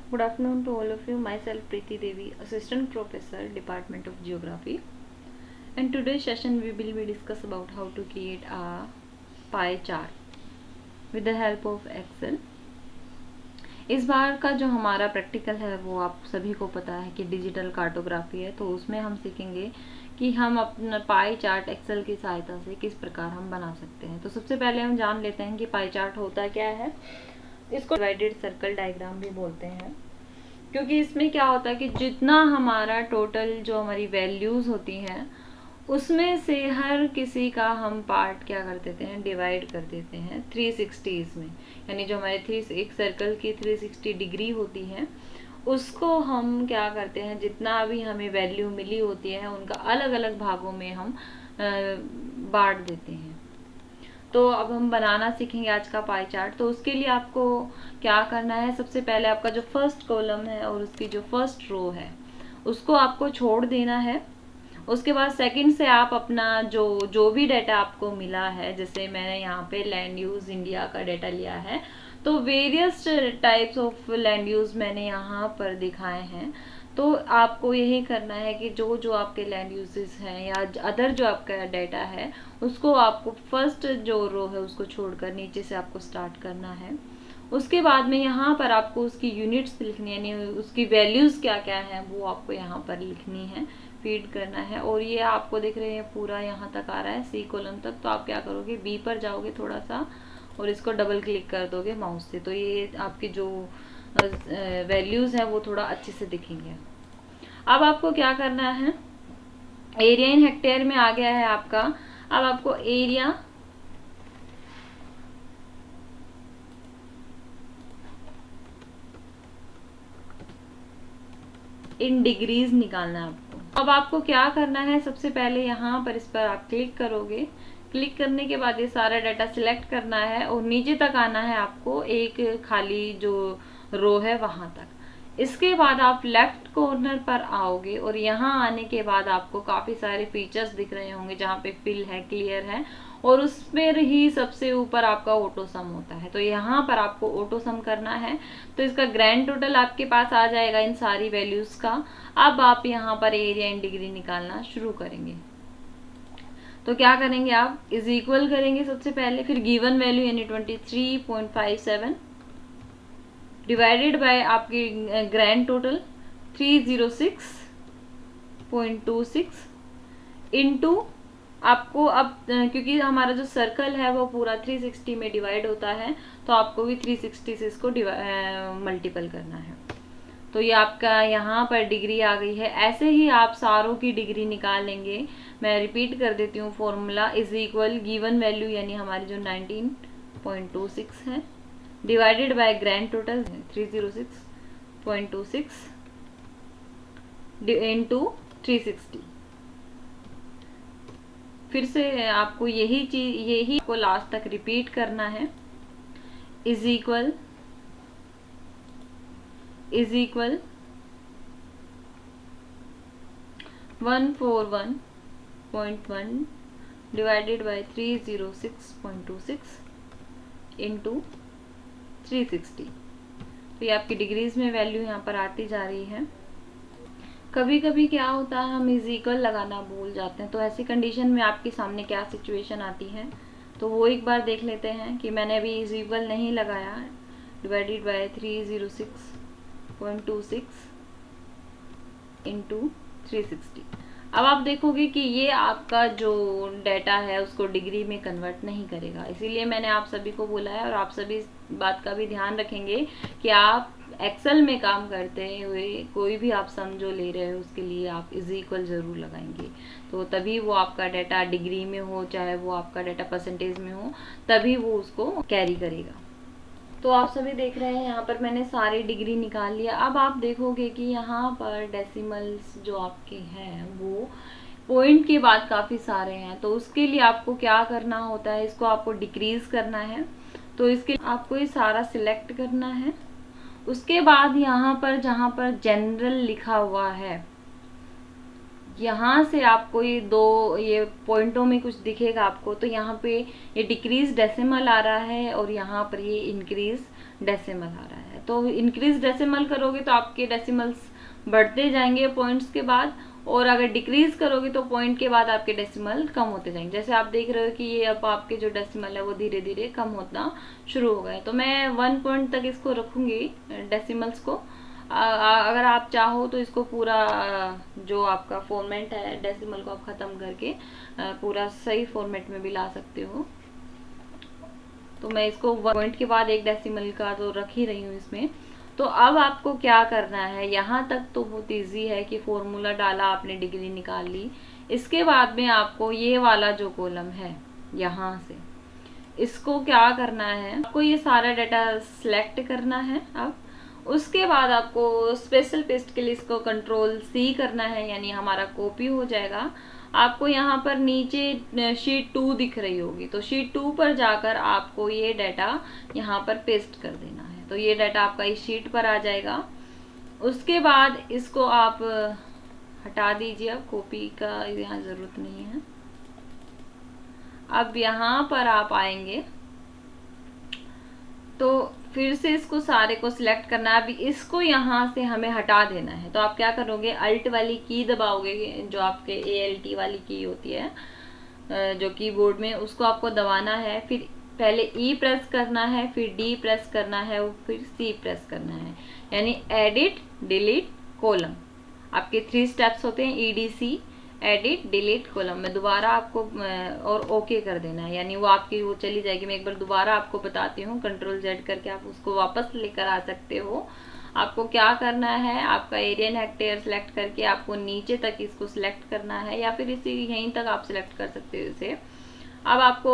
Good afternoon to all of you. Myself Preeti Devi, Assistant Professor, Department of Geography. In today's session, we will be discuss about how to create a pie chart with the help of Excel. इस बार का जो हमारा practical है वो आप सभी को पता है कि डिजिटल कार्टोग्राफी है, तो उसमें हम सीखेंगे कि हम अपना पाई चार्ट एक्सेल की सहायता से किस प्रकार हम बना सकते हैं। तो सबसे पहले हम जान लेते हैं कि पाई चार्ट होता क्या है। इसको डिवाइडेड सर्कल डायग्राम भी बोलते हैं, क्योंकि इसमें क्या होता है कि जितना हमारा टोटल जो हमारी वैल्यूज़ होती हैं उसमें से हर किसी का हम पार्ट क्या कर देते हैं, डिवाइड कर देते हैं 360 में। यानी जो हमारे एक सर्कल की 360 डिग्री होती है उसको हम क्या करते हैं, जितना भी हमें वैल्यू मिली होती है उनका अलग अलग भागों में हम बांट देते हैं। तो अब हम बनाना सीखेंगे आज का पाई चार्ट। तो उसके लिए आपको क्या करना है, सबसे पहले आपका जो फर्स्ट कॉलम है और उसकी जो फर्स्ट रो है उसको आपको छोड़ देना है। उसके बाद सेकंड से आप अपना जो भी डाटा आपको मिला है, जैसे मैंने यहाँ पे लैंड यूज इंडिया का डाटा लिया है, तो various types of land use मैंने यहाँ पर दिखाए हैं। तो आपको यही करना है कि जो जो आपके लैंड यूजेस हैं या अदर जो आपका डाटा है उसको आपको फर्स्ट जो रो है उसको छोड़कर नीचे से आपको स्टार्ट करना है। उसके बाद में यहाँ पर आपको उसकी यूनिट्स लिखनी है, यानी उसकी वैल्यूज़ क्या क्या हैं वो आपको यहाँ पर लिखनी है, फीड करना है। और ये आपको दिख रहे हैं पूरा यहाँ तक आ रहा है सी कॉलम तक। तो आप क्या करोगे, बी पर जाओगे थोड़ा सा और इसको डबल क्लिक कर दोगे माउस से, तो ये आपकी जो वैल्यूज़ हैं वो थोड़ा अच्छे से दिखेंगे। अब आपको क्या करना है, एरिया इन हेक्टेयर में आ गया है आपका। अब आपको एरिया इन डिग्रीज निकालना है आपको। अब आपको क्या करना है, सबसे पहले यहाँ पर इस पर आप क्लिक करोगे। क्लिक करने के बाद ये सारा डाटा सिलेक्ट करना है और नीचे तक आना है आपको, एक खाली जो रो है वहां तक। इसके बाद आप लेफ्ट कॉर्नर पर आओगे और यहाँ आने के बाद आपको काफी सारे फीचर्स दिख रहे होंगे जहाँ पे फिल है, क्लियर है, और उस पर ही सबसे ऊपर आपका ऑटो सम होता है। तो यहाँ पर आपको ऑटो सम करना है, तो इसका ग्रैंड टोटल आपके पास आ जाएगा इन सारी वैल्यूज का। अब आप यहाँ पर एरिया इन डिग्री निकालना शुरू करेंगे। तो क्या करेंगे, आप इज इक्वल करेंगे सबसे पहले, फिर गिवन वैल्यू यानी 23.57 डिवाइडेड बाय आपकी ग्रैंड टोटल 306.26 इनटू आपको अब क्योंकि हमारा जो सर्कल है वो पूरा 360 में डिवाइड होता है, तो आपको भी 360 से इसको मल्टीपल करना है। तो ये आपका यहाँ पर डिग्री आ गई है। ऐसे ही आप सारों की डिग्री निकाल लेंगे। मैं रिपीट कर देती हूँ formula, is equal given value यानी हमारी जो 19.26 है divided by grand total 306.26 into 360। फिर से आपको यही को लास्ट तक रिपीट करना है। Is equal 141.1 divided by 306.26 into 360। तो ये आपकी डिग्रीज में वैल्यू यहाँ पर आती जा रही है। कभी कभी क्या होता है, हम इज इक्वल लगाना भूल जाते हैं, तो ऐसी कंडीशन में आपके सामने क्या सिचुएशन आती है तो वो एक बार देख लेते हैं कि मैंने अभी इज इक्वल नहीं लगाया। Divided by 306.26 into 360। अब आप देखोगे कि ये आपका जो डाटा है उसको डिग्री में कन्वर्ट नहीं करेगा, इसीलिए मैंने आप सभी को बोला है। और आप सभी इस बात का भी ध्यान रखेंगे कि आप एक्सेल में काम करते हुए कोई भी आप सम जो ले रहे हो उसके लिए आप इज इक्वल जरूर लगाएंगे, तो तभी वो आपका डाटा डिग्री में हो चाहे वो आपका डाटा परसेंटेज में हो, तभी वो उसको कैरी करेगा। तो आप सभी देख रहे हैं यहाँ पर मैंने सारी डिग्री निकाल लिया। अब आप देखोगे कि यहाँ पर डेसिमल्स जो आपके हैं वो पॉइंट के बाद काफ़ी सारे हैं, तो उसके लिए आपको क्या करना होता है, इसको आपको डिक्रीज करना है। तो इसके आपको ये सारा सिलेक्ट करना है। उसके बाद यहाँ पर जहाँ पर जनरल लिखा हुआ है यहाँ से आपको ये पॉइंटों में कुछ दिखेगा आपको, तो यहाँ पे ये डिक्रीज डेसिमल आ रहा है और यहाँ पर ये इंक्रीज डेसिमल आ रहा है। तो इंक्रीज डेसिमल करोगे तो आपके डेसिमल्स बढ़ते जाएंगे पॉइंट्स के बाद, और अगर डिक्रीज करोगे तो पॉइंट के बाद आपके डेसिमल कम होते जाएंगे। जैसे आप देख रहे हो कि ये अब आपके जो डेसिमल है वो धीरे धीरे कम होना शुरू हो गए। तो मैं 1 पॉइंट तक इसको रखूंगी डेसिमल्स को। अगर आप चाहो तो इसको पूरा जो आपका फॉर्मेट है डेसिमल को आप ख़त्म करके पूरा सही फॉर्मेट में भी ला सकते हो। तो मैं इसको 1 पॉइंट के बाद एक डेसिमल का तो रख ही रही हूँ इसमें। तो अब आपको क्या करना है, यहाँ तक तो बहुत इजी है कि फॉर्मूला डाला आपने, डिग्री निकाल ली। इसके बाद में आपको ये वाला जो कॉलम है यहाँ से, इसको क्या करना है, आपको ये सारा डाटा सिलेक्ट करना है। अब उसके बाद आपको स्पेशल पेस्ट के लिए इसको Ctrl+C करना है, यानी हमारा कॉपी हो जाएगा। आपको यहाँ पर नीचे शीट 2 दिख रही होगी, तो शीट 2 पर जाकर आपको ये डाटा यहाँ पर पेस्ट कर देना है। तो ये डाटा आपका इस शीट पर आ जाएगा। उसके बाद इसको आप हटा दीजिए, अब कॉपी का यहाँ ज़रूरत नहीं है। अब यहाँ पर आप आएंगे तो फिर से इसको सारे को सिलेक्ट करना है। अभी इसको यहाँ से हमें हटा देना है। तो आप क्या करोगे, अल्ट वाली की दबाओगे, जो आपके ALT वाली की होती है जो कीबोर्ड में, उसको आपको दबाना है। फिर पहले E प्रेस करना है, फिर D प्रेस करना है, और फिर C प्रेस करना है, यानी एडिट डिलीट कॉलम। आपके 3 स्टेप्स होते हैं, EDC, एडिट डिलीट कॉलम में। दोबारा आपको और ओके कर देना है, यानी वो आपकी वो चली जाएगी। मैं एक बार दोबारा आपको बताती हूँ, Ctrl+Z करके आप उसको वापस लेकर आ सकते हो। आपको क्या करना है, आपका एरिया एंड हेक्टेयर सेलेक्ट करके आपको नीचे तक इसको सिलेक्ट करना है, या फिर इसी यहीं तक आप सिलेक्ट कर सकते हो इसे। अब आपको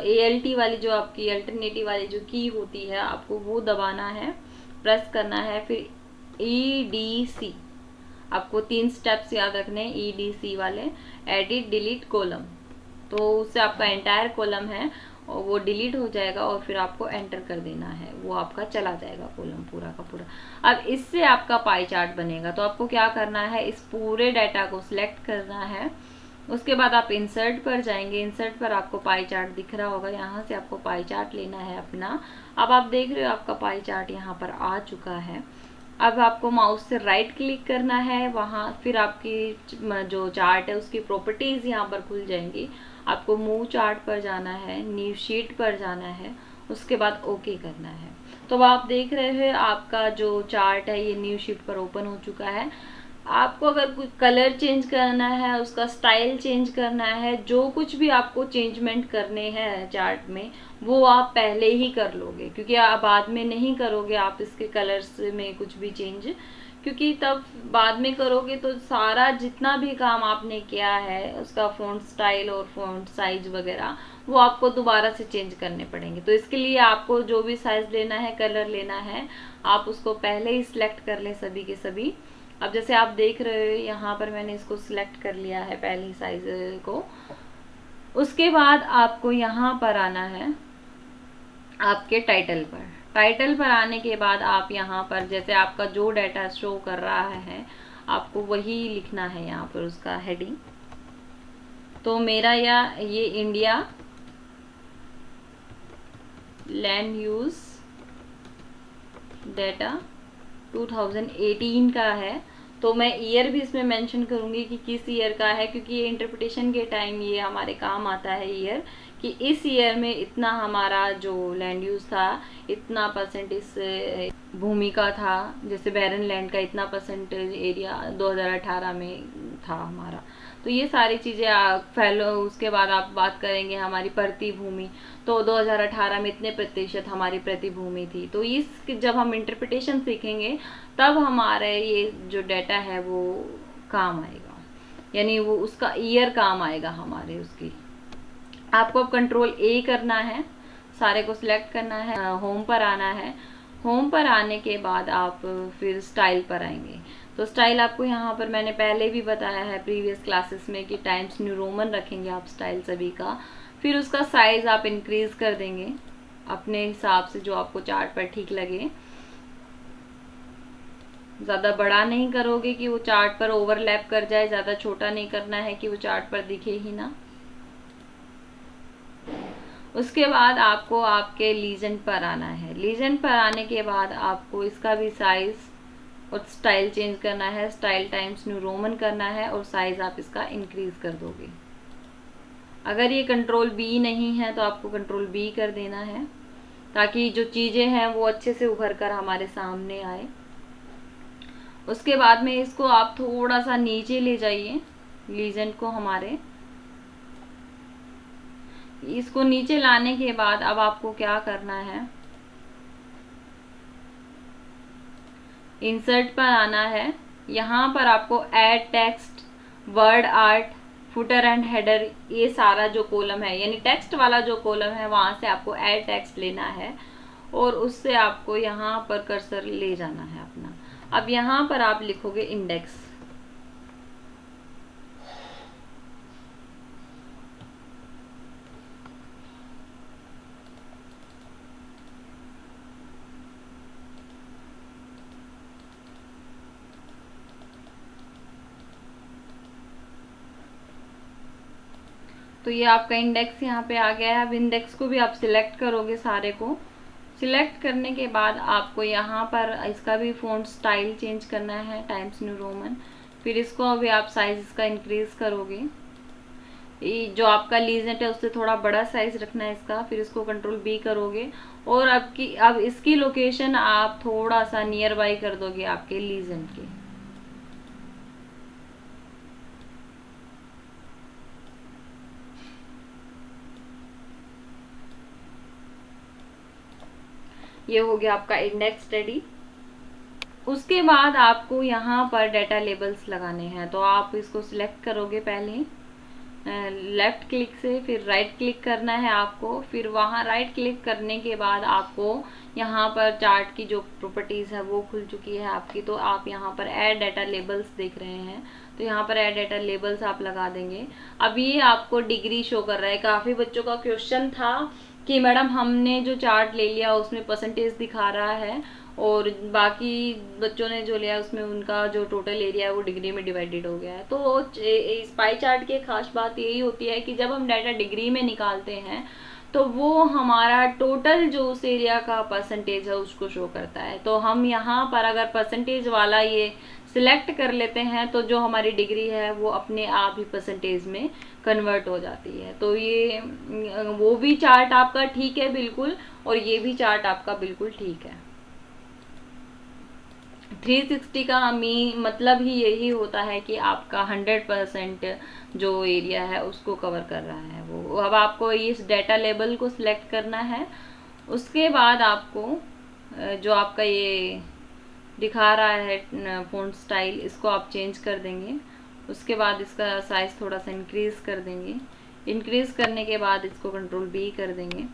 ALT वाली जो आपकी अल्टरनेटिव वाली जो की होती है, आपको वो दबाना है, प्रेस करना है। फिर EDC, आपको 3 स्टेप्स याद रखने हैं EDC वाले, एडिट डिलीट कॉलम। तो उससे आपका एंटायर कॉलम है और वो डिलीट हो जाएगा, और फिर आपको एंटर कर देना है, वो आपका चला जाएगा कॉलम पूरा का पूरा। अब इससे आपका पाई चार्ट बनेगा। तो आपको क्या करना है, इस पूरे डाटा को सिलेक्ट करना है। उसके बाद आप इंसर्ट पर जाएंगे, इंसर्ट पर आपको पाई चार्ट दिख रहा होगा, यहाँ से आपको पाई चार्ट लेना है अपना। अब आप देख रहे हो आपका पाई चार्ट यहाँ पर आ चुका है। अब आपको माउस से राइट क्लिक करना है वहाँ, फिर आपकी जो चार्ट है उसकी प्रॉपर्टीज़ यहाँ पर खुल जाएंगी। आपको मूव चार्ट पर जाना है, न्यू शीट पर जाना है, उसके बाद ओके करना है। तो आप देख रहे हो आपका जो चार्ट है ये न्यू शीट पर ओपन हो चुका है। आपको अगर कोई कलर चेंज करना है, उसका स्टाइल चेंज करना है, जो कुछ भी आपको चेंजमेंट करने हैं चार्ट में, वो आप पहले ही कर लोगे, क्योंकि आप बाद में नहीं करोगे आप इसके कलर्स में कुछ भी चेंज, क्योंकि तब बाद में करोगे तो सारा जितना भी काम आपने किया है उसका फ़ॉन्ट स्टाइल और फ़ॉन्ट साइज वगैरह वो आपको दोबारा से चेंज करने पड़ेंगे। तो इसके लिए आपको जो भी साइज़ लेना है, कलर लेना है, आप उसको पहले ही सिलेक्ट कर लें सभी के सभी। अब जैसे आप देख रहे हो यहाँ पर मैंने इसको सिलेक्ट कर लिया है पहली साइज को। उसके बाद आपको यहाँ पर आना है आपके टाइटल पर। टाइटल पर आने के बाद आप यहाँ पर जैसे आपका जो डाटा शो कर रहा है आपको वही लिखना है यहाँ पर उसका हेडिंग। तो मेरा ये इंडिया लैंड यूज डाटा 2018 का है। तो मैं ईयर भी इसमें मेंशन करूंगी कि किस ईयर का है, क्योंकि ये इंटरप्रिटेशन के टाइम ये हमारे काम आता है ईयर, कि इस ईयर में इतना हमारा जो लैंड यूज था, इतना परसेंट इस भूमि का था। जैसे बैरन लैंड का इतना परसेंटेज एरिया 2018 में था हमारा। तो ये सारी चीज़ें फैलो। उसके बाद आप बात करेंगे हमारी प्रति भूमि, तो 2018 में इतने प्रतिशत हमारी प्रति भूमि थी। तो इस जब हम इंटरप्रिटेशन सीखेंगे तब हमारे ये जो डाटा है वो काम आएगा, यानी वो उसका ईयर काम आएगा हमारे उसकी। आपको अब Ctrl+A करना है, सारे को सिलेक्ट करना है, होम पर आना है। होम पर आने के बाद आप फिर स्टाइल पर आएंगे। तो स्टाइल आपको यहाँ पर मैंने पहले भी बताया है प्रीवियस क्लासेस में कि टाइम्स न्यू रोमन रखेंगे आप स्टाइल सभी का। फिर उसका साइज़ आप इंक्रीज कर देंगे अपने हिसाब से जो आपको चार्ट पर ठीक लगे। ज़्यादा बड़ा नहीं करोगे कि वो चार्ट पर ओवरलैप कर जाए, ज़्यादा छोटा नहीं करना है कि वो चार्ट पर दिखे ही ना। उसके बाद आपको आपके लीजेंड पर आना है। लीजेंड पर आने के बाद आपको इसका भी साइज़ और स्टाइल चेंज करना है। स्टाइल टाइम्स न्यू रोमन करना है और साइज़ आप इसका इंक्रीज़ कर दोगे। अगर ये कंट्रोल बी नहीं है तो आपको कंट्रोल बी कर देना है, ताकि जो चीज़ें हैं वो अच्छे से उभर कर हमारे सामने आए। उसके बाद में इसको आप थोड़ा सा नीचे ले जाइए, लीजेंड को हमारे। इसको नीचे लाने के बाद अब आपको क्या करना है, इंसर्ट पर आना है। यहाँ पर आपको add text, word art, footer and header, ये सारा जो कॉलम है यानी टेक्स्ट वाला जो कॉलम है वहाँ से आपको ऐड टेक्स्ट लेना है और उससे आपको यहाँ पर कर्सर ले जाना है अपना। अब यहाँ पर आप लिखोगे इंडेक्स। तो ये आपका इंडेक्स यहाँ पे आ गया है। अब इंडेक्स को भी आप सिलेक्ट करोगे सारे को। सिलेक्ट करने के बाद आपको यहाँ पर इसका भी फ़ॉन्ट स्टाइल चेंज करना है, टाइम्स न्यू रोमन। फिर इसको अभी आप साइज़ इसका इंक्रीज़ करोगे। जो आपका लीजेंड है उससे थोड़ा बड़ा साइज़ रखना है इसका। फिर इसको कंट्रोल बी करोगे और अब इसकी लोकेशन आप थोड़ा सा नियर बाई कर दोगे आपके लीजेंड के। ये हो गया आपका इंडेक्स रेडी। उसके बाद आपको यहाँ पर डाटा लेबल्स लगाने हैं। तो आप इसको सिलेक्ट करोगे पहले लेफ़्ट क्लिक से, फिर राइट क्लिक करना है आपको। फिर वहाँ राइट क्लिक करने के बाद आपको यहाँ पर चार्ट की जो प्रॉपर्टीज़ है वो खुल चुकी है आपकी। तो आप यहाँ पर ऐड डाटा लेबल्स देख रहे हैं, तो यहाँ पर ऐड डाटा लेबल्स आप लगा देंगे। अब ये आपको डिग्री शो कर रहा है। काफ़ी बच्चों का क्वेश्चन था कि मैडम हमने जो चार्ट ले लिया उसमें परसेंटेज दिखा रहा है और बाकी बच्चों ने जो लिया उसमें उनका जो टोटल एरिया है वो डिग्री में डिवाइडेड हो गया है। तो इस पाई चार्ट की खास बात यही होती है कि जब हम डाटा डिग्री में निकालते हैं तो वो हमारा टोटल जो उस एरिया का परसेंटेज है उसको शो करता है। तो हम यहाँ पर अगर परसेंटेज वाला ये सिलेक्ट कर लेते हैं तो जो हमारी डिग्री है वो अपने आप ही परसेंटेज में कन्वर्ट हो जाती है। तो ये वो भी चार्ट आपका ठीक है बिल्कुल, और ये भी चार्ट आपका बिल्कुल ठीक है। 360 का मतलब ही यही होता है कि आपका 100% जो एरिया है उसको कवर कर रहा है वो। अब आपको इस डाटा लेबल को सिलेक्ट करना है। उसके बाद आपको जो आपका ये दिखा रहा है फ़ॉन्ट स्टाइल, इसको आप चेंज कर देंगे। उसके बाद इसका साइज़ थोड़ा सा इंक्रीज़ कर देंगे। इंक्रीज़ करने के बाद इसको कंट्रोल बी कर देंगे।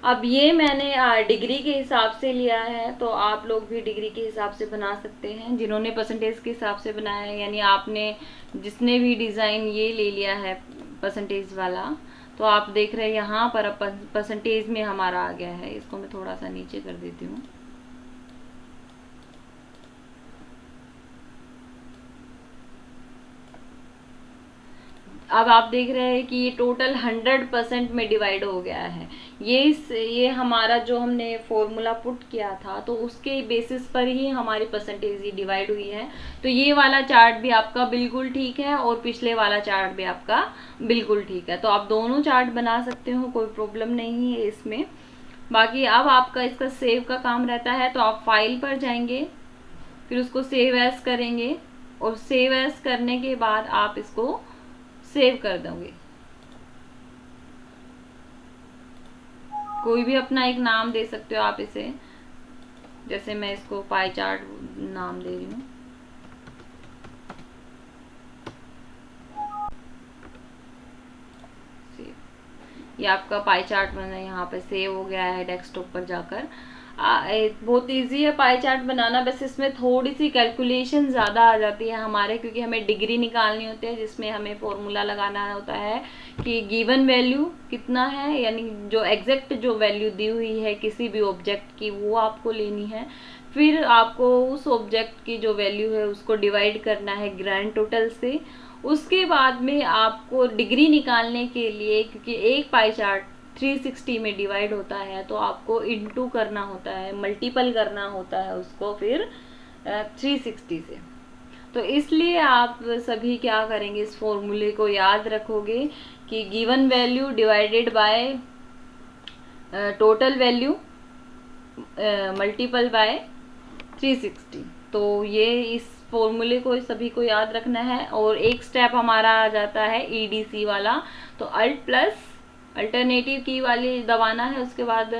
अब ये मैंने डिग्री के हिसाब से लिया है, तो आप लोग भी डिग्री के हिसाब से बना सकते हैं। जिन्होंने परसेंटेज के हिसाब से बनाया है यानी आपने जिसने भी डिज़ाइन ये ले लिया है परसेंटेज वाला, तो आप देख रहे हैं यहाँ पर अब परसेंटेज में हमारा आ गया है। इसको मैं थोड़ा सा नीचे कर देती हूँ। अब आप देख रहे हैं कि ये टोटल 100% में डिवाइड हो गया है। ये हमारा जो हमने फॉर्मूला पुट किया था तो उसके बेसिस पर ही हमारी परसेंटेज ये डिवाइड हुई है। तो ये वाला चार्ट भी आपका बिल्कुल ठीक है और पिछले वाला चार्ट भी आपका बिल्कुल ठीक है। तो आप दोनों चार्ट बना सकते हो, कोई प्रॉब्लम नहीं है इसमें। बाकी अब आपका इसका सेव का काम रहता है। तो आप फाइल पर जाएंगे, फिर उसको सेव एज करेंगे और सेव एज करने के बाद आप इसको सेव कर दोगे। कोई भी अपना एक नाम दे सकते हो आप इसे, जैसे मैं इसको पाई चार्ट नाम दे रही हूँ। ये आपका पाई चार्ट बना यहाँ पे सेव हो गया है डेस्कटॉप पर जाकर। बहुत इजी है पाई चार्ट बनाना, बस इसमें थोड़ी सी कैलकुलेशन ज़्यादा आ जाती है हमारे, क्योंकि हमें डिग्री निकालनी होती है जिसमें हमें फॉर्मूला लगाना होता है कि गिवन वैल्यू कितना है, यानी जो एग्जैक्ट जो वैल्यू दी हुई है किसी भी ऑब्जेक्ट की वो आपको लेनी है। फिर आपको उस ऑब्जेक्ट की जो वैल्यू है उसको डिवाइड करना है ग्रैंड टोटल से। उसके बाद में आपको डिग्री निकालने के लिए, क्योंकि एक पाई चार्ट 360 में डिवाइड होता है तो आपको इनटू करना होता है, मल्टीपल करना होता है उसको फिर 360 से। तो इसलिए आप सभी क्या करेंगे, इस फॉर्मूले को याद रखोगे कि given value divided by total value multiple bye 360। तो ये इस फॉर्मूले को सभी को याद रखना है। और एक स्टेप हमारा आ जाता है EDC वाला, तो अल्ट प्लस अल्टरनेटिव की वाली दबाना है, उसके बाद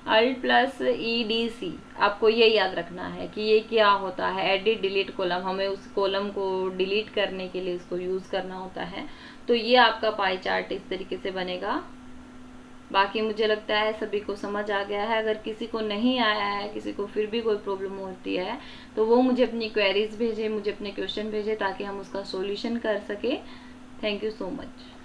अल्ट प्लस EDC। आपको ये याद रखना है कि ये क्या होता है, एडिट डिलीट कॉलम, हमें उस कॉलम को डिलीट करने के लिए इसको यूज़ करना होता है। तो ये आपका पाई चार्ट इस तरीके से बनेगा। बाकी मुझे लगता है सभी को समझ आ गया है। अगर किसी को नहीं आया है, किसी को फिर भी कोई प्रॉब्लम होती है, तो वो मुझे अपनी क्वेरीज भेजे, मुझे अपने क्वेश्चन भेजे, ताकि हम उसका सॉल्यूशन कर सके। Thank you so much.